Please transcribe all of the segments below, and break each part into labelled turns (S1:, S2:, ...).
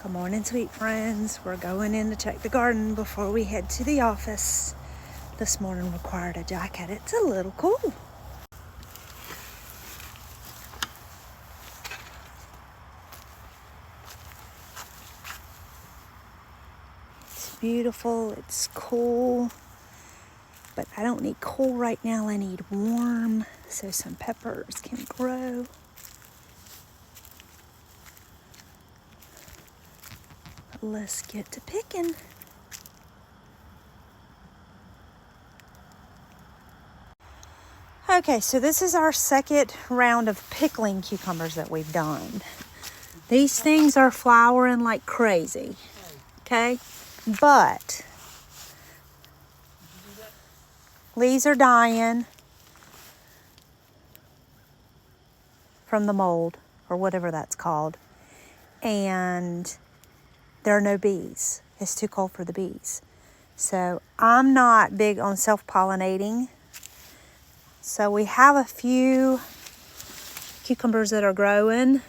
S1: Good morning, sweet friends. We're going in to check the garden before we head to the office. This morning required a jacket. It's a little cool. It's beautiful. It's cool. But I don't need cool right now. I need warm so some peppers can grow. Let's get to picking. Okay, so this is our second round of pickling cucumbers that we've done. These things are flowering like crazy, okay? But leaves are dying from the mold or whatever that's called. And there are no bees. It's too cold for the bees. So I'm not big on self-pollinating. So we have a few cucumbers that are growing,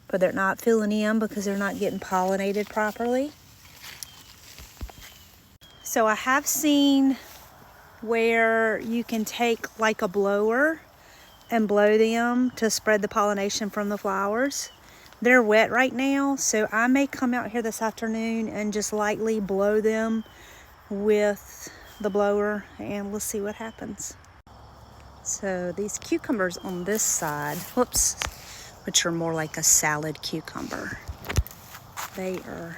S1: but they're not filling in because they're not getting pollinated properly. So I have seen where you can take like a blower and blow them to spread the pollination from the flowers. They're wet right now, so I may come out here this afternoon and just lightly blow them with the blower, and we'll see what happens. So these cucumbers on this side, which are more like a salad cucumber, they are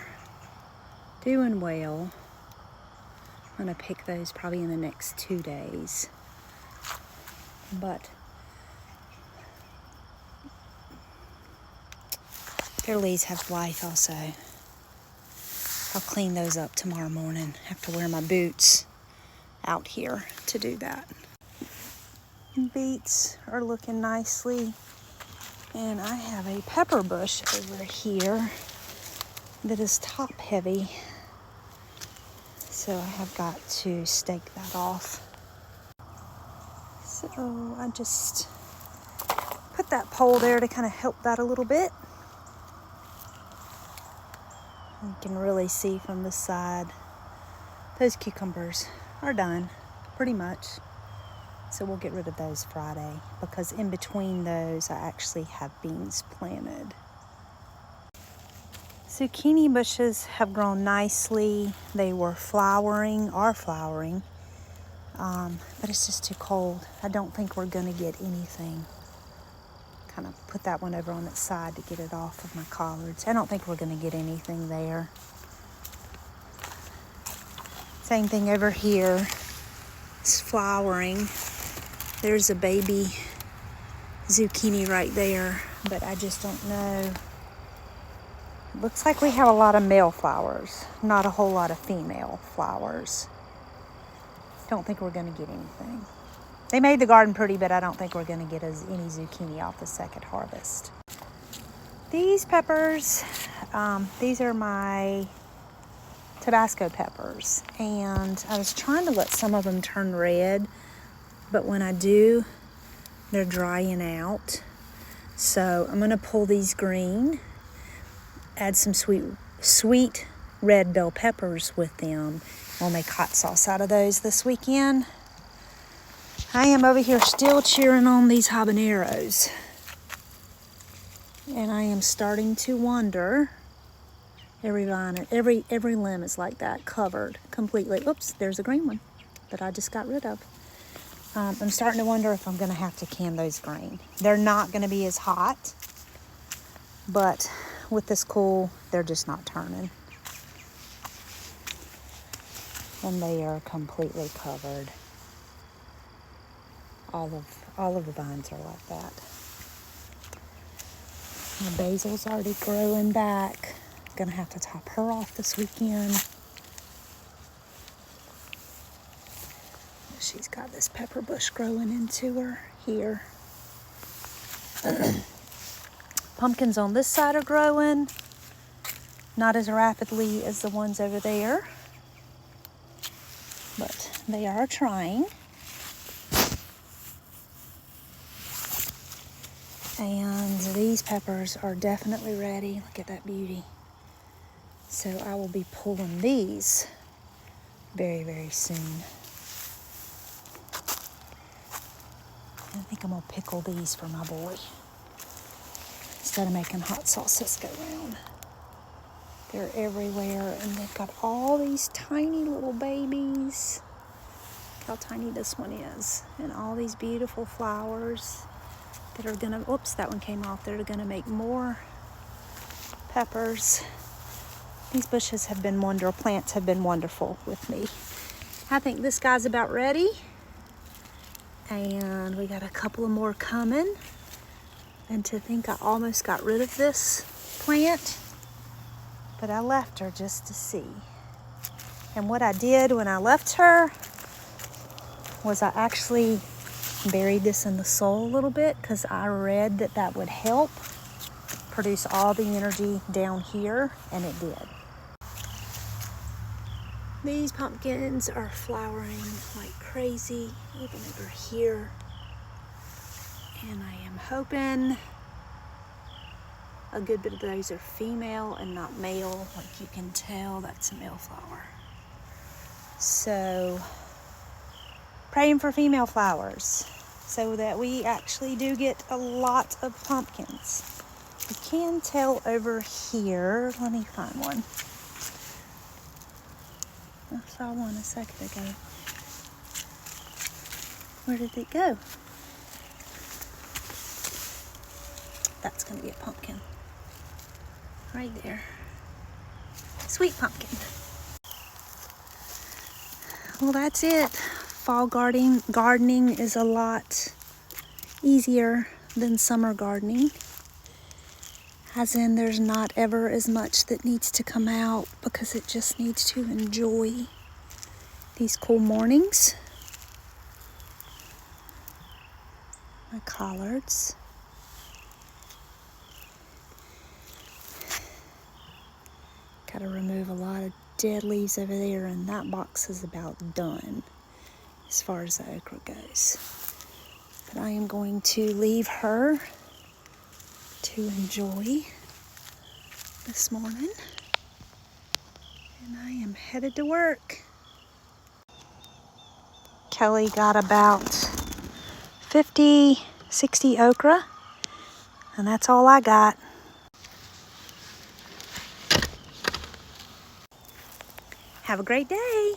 S1: doing well. I'm gonna pick those probably in the next 2 days. But their leaves have life also. I'll clean those up tomorrow morning. I have to wear my boots out here to do that. Beets are looking nicely. And I have a pepper bush over here that is top heavy. So I have got to stake that off. So I just put that pole there to kind of help that a little bit. You can really see from the side, those cucumbers are done, pretty much. So we'll get rid of those Friday, because in between those, I actually have beans planted. Zucchini bushes have grown nicely. They are flowering, but it's just too cold. I don't think we're gonna get anything. Kind of put that one over on its side to get it off of my collards. I don't think we're gonna get anything there. Same thing over here. It's flowering. There's a baby zucchini right there, but I just don't know. It looks like we have a lot of male flowers, not a whole lot of female flowers. Don't think we're gonna get anything. They made the garden pretty, but I don't think we're gonna get any zucchini off the second harvest. These peppers, these are my Tabasco peppers, and I was trying to let some of them turn red, but when I do, they're drying out. So I'm gonna pull these green, add some sweet red bell peppers with them. We'll make hot sauce out of those this weekend. I am over here still cheering on these habaneros. And I am starting to wonder, every limb is like that, covered completely. Oops, there's a green one that I just got rid of. I'm starting to wonder if I'm gonna have to can those green. They're not gonna be as hot, but with this cool, they're just not turning. And they are completely covered. All of the vines are like that. My basil's already growing back. Gonna have to top her off this weekend. She's got this pepper bush growing into her here. Pumpkins on this side are growing. Not as rapidly as the ones over there, but they are trying. And these peppers are definitely ready. Look at that beauty. So I will be pulling these very, very soon. I think I'm gonna pickle these for my boy instead of making hot sauce. Let's go around. They're everywhere, and they've got all these tiny little babies. Look how tiny this one is, and all these beautiful flowers that are gonna, oops, that one came off. They're gonna make more peppers. These bushes have been wonderful, plants have been wonderful with me. I think this guy's about ready. And we got a couple of more coming. And to think I almost got rid of this plant, but I left her just to see. And what I did when I left her was I actually buried this in the soil a little bit because I read that that would help produce all the energy down here, and it did. These pumpkins are flowering like crazy, even over here. And I am hoping a good bit of those are female and not male. Like you can tell, that's a male flower. So, praying for female flowers so that we actually do get a lot of pumpkins. You can tell over here, let me find one. I saw one a second ago. Where did it go? That's gonna be a pumpkin. Right there. Sweet pumpkin. Well, that's it. Fall gardening is a lot easier than summer gardening. As in, there's not ever as much that needs to come out because it just needs to enjoy these cool mornings. My collards. Got to remove a lot of dead leaves over there, and that box is about done as far as the okra goes. But I am going to leave her to enjoy this morning, and I am headed to work. Kelly got about 50, 60 okra, and that's all I got. Have a great day.